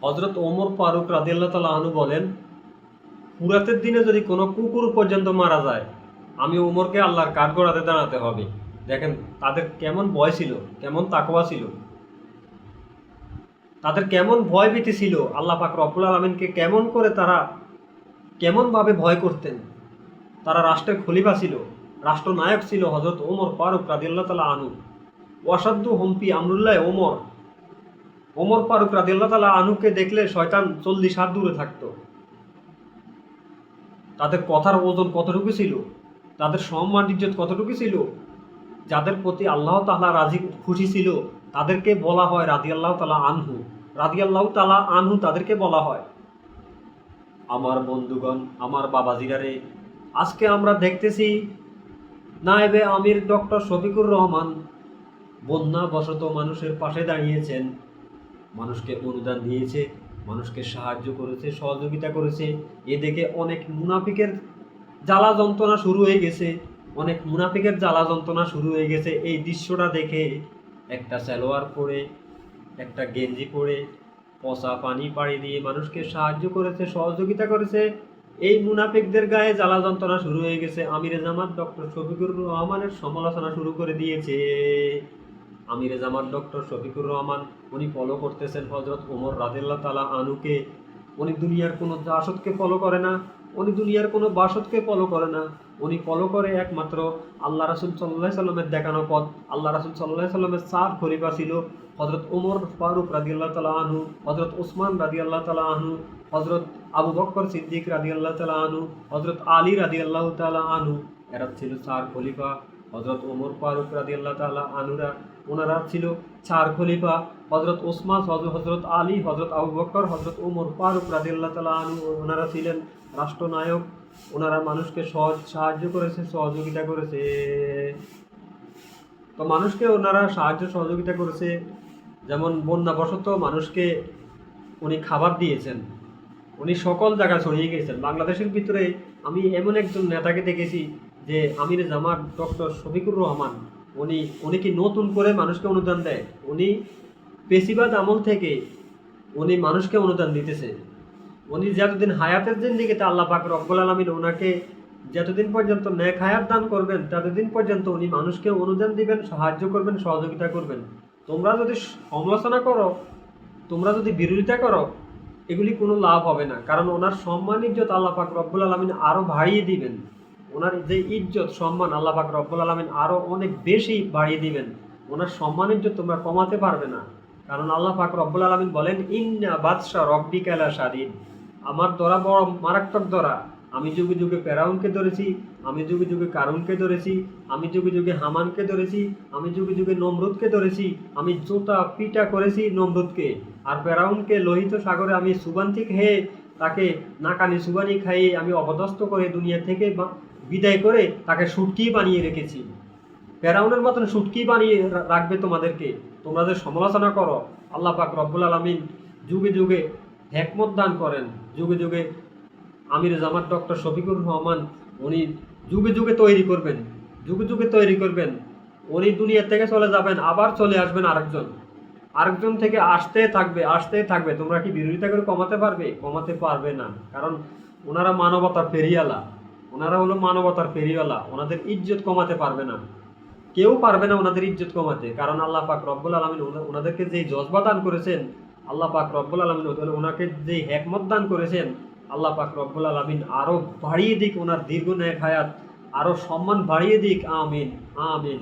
হযরত ওমর ফারুক রাদিয়াল্লাহু তাআলা আনহু বলেন, ফুরাতের দিনে যদি কোনো কুকুর পর্যন্ত মারা যায়, আমি ওমরকে আল্লাহর কাঠগড়াতে দাঁড়াতে হবে। দেখেন তাদের কেমন ভয় ছিল, কেমন তাকওয়া ছিল, তাদের কেমন ভয় ভীতি ছিল, আল্লাহ পাক রব্বুল আলামিনকে কেমন করে তারা কেমনভাবে ভয় করতেন। তারা রাষ্ট্রের খলিফা ছিল, রাষ্ট্রনায়ক ছিল হযরত ওমর ফারুক রাদিয়াল্লাহু তাআলা আনহু। ওয়াসাদ্দু হুমফি আমরুল্লাহ ওমর। ওমর ফারুক রাদিয়াল্লাহু তাআলা আনহুকে দেখলে শয়তান 40 হাত দূরে থাকতো। তাদের কথার ওজন কতটুকু ছিল, তাদের সম্মান ইজ্জত কতটুকু ছিল, যাদের প্রতি আল্লাহ তাআলা রাজি খুশি ছিল তাদেরকে বলা হয় রাদিয়াল্লাহু তাআলা আনহু। রাদিয়াল্লাহু তাআলা আনহু তাদেরকে বলা হয়। আমার বন্ধুগণ, আমার বাবাজিরা রে, আজকে আমরা দেখতেছি নায়েবে আমির ডক্টর শফিকুর রহমান বন্যাবশত মানুষের পাশে দাঁড়িয়েছেন, মানুষকে অনুদান দিয়েছে, মানুষকে সাহায্য করেছে, সহযোগিতা করেছে। এ দেখে অনেক মুনাফিকের জ্বালা যন্ত্রণা শুরু হয়ে গেছে, অনেক মুনাফিকের জ্বালা যন্ত্রণা শুরু হয়ে গেছে। এই দৃশ্যটা দেখে একটা সালোয়ার পরে, একটা গেঞ্জি পরে, পচা পানি পাড়ি দিয়ে মানুষকে সাহায্য করেছে, সহযোগিতা করেছে। এই মুনাফিকদের গায়ে জ্বালা যন্ত্রণা শুরু হয়ে গেছে। আমিরে জামাত ডক্টর শফিকুর রহমানের সমালোচনা শুরু করে দিয়েছে। আমিরে জামাত ডক্টর শফিকুর রহমান উনি ফলো করতেছেন হযরত ওমর রাদিয়াল্লাহু তাআলা আনহুকে। উনি দুনিয়ার কোনো জাসদকে ফলো করে না, উনি দুনিয়ার কোনো বাসদকে ফলো করে না। উনি ফলো করে একমাত্র আল্লাহ রাসূল সাল্লাল্লাহু আলাইহি সাল্লামের দেখানো পথ। আল্লাহ রাসূল সাল্লাল্লাহু আলাইহি সাল্লামের 4 খলিফা ছিল, হযরত ওমর ফারুক রাদিয়াল্লাহু তাআলা আনহু, হযরত ওসমান রাদিয়াল্লাহু তাআলা আনহু, হযরত আবু বকর সিদ্দিক রাদিয়াল্লাহু তাআলা আনহু, হযরত আলী রাদিয়াল্লাহু তাআলা আনহু। এরা ছিল 4 খলিফা। হযরত ওমর ফারুক রাদিয়াল্লাহু তাআলা আনহুরা ওনারা ছিল 4 খলিফা। হযরত ওসমান, হযরত আলী, হযরত আবু বকর, হযরত ওমর ফারুক রাদিয়াল্লাহু তাআলা আনহু ওনারা ছিলেন রাষ্ট্রনায়ক। ওনারা মানুষকে সাহায্য করেছে, সহযোগিতা করেছে। তো মানুষকে ওনারা সাহায্য সহযোগিতা করেছে, যেমন বন্যাবশত মানুষকে উনি খাবার দিয়েছেন, উনি সকল জায়গায় ছড়িয়ে গেছেন। বাংলাদেশের ভিতরে আমি এমন একজন নেতাকে দেখেছি যে আমিরে জামাত ডক্টর শফিকুর রহমান, উনি কি নতুন করে মানুষকে অনুদান দেয়? উনি পেশিবাদ আমল থেকে উনি মানুষকে অনুদান দিতেছে। উনি যতদিন হায়াতের জিন্দেগিতে আল্লাহ পাক রব্বুল আলামিন ওনাকে যতদিন পর্যন্ত নেক হায়াত দান করবেন ততদিন পর্যন্ত উনি মানুষকে অনুদান দিবেন, সাহায্য করবেন, সহযোগিতা করবেন। তোমরা যদি সমালোচনা করো, তোমরা যদি বিরোধিতা করো, এগুলি কোনো লাভ হবে না। কারণ ওনার সম্মান ইজ্জত আল্লাহ পাক রব্বুল আলামিন আরও বাড়িয়ে দিবেন। ওনার যে ইজ্জত সম্মান আল্লাহ পাক রব্বুল আলামিন আরও অনেক বেশি বাড়িয়ে দিবেন। ওনার সম্মান ইজ্জত তোমরা কমাতে পারবে না। কারণ আল্লাহ পাক রব্বুল আলামিন বলেন, ইন্না বাদশা রব্বিকা লাশাদীদ। আমার ধরা বড় মারাত্মক ধরা। আমি যুগে যুগে ফেরাউনকে ধরেছি, আমি যুগে যুগে কারুনকে ধরেছি, আমি যুগে যুগে হামানকে ধরেছি, আমি যুগে যুগে নমরুদকে ধরেছি। আমি জোতা পিটা করেছি নমরুদকে, আর ফেরাউনকে লোহিত সাগরে আমি সুবান্তি খেয়ে তাকে নাকানি সুবানি খাইয়ে আমি অপদস্থ করে দুনিয়া থেকে বিদায় করে তাকে শুটকি বানিয়ে রেখেছি। ফেরাউনের মতন শুটকি বানিয়ে রাখবে তোমাদেরকে। তোমরা যে সমালোচনা করো, আল্লাহ পাক রব্বুল আলামিন যুগে যুগে হিকমত দান করেন। যুগে যুগে আমির জামাত ডক্টর শফিকুর রহমান উনি যুগে যুগে তৈরি করবেন, যুগে যুগে তৈরি করবেন। উনি দুনিয়া থেকে চলে যাবেন, আবার চলে আসবেন আরেকজন থেকে আসতে থাকবে। তোমরা কি বিরোধিতা করে কমাতে পারবে? কমাতে পারবে না। কারণ ওনারা মানবতার ফেরিওয়ালা, ওনারা হলো মানবতার ফেরিওয়ালা। ওনাদের ইজ্জত কমাতে পারবে না, কেউ পারবে না ওনাদের ইজ্জত কমাতে। কারণ আল্লাহ পাক রব্বুল আলামিন ওনাদেরকে যেই জজবা দান করেছেন, আল্লাহ পাক রব্বুল আলামিন ওনাকে যেই হিকমত দান করেছেন, আল্লাহ পাক রব্বুল আলামিন আরও বাড়িয়ে দিক ওনার দীর্ঘ নেক হায়াত, আরও সম্মান বাড়িয়ে দিক। আমিন আমিন।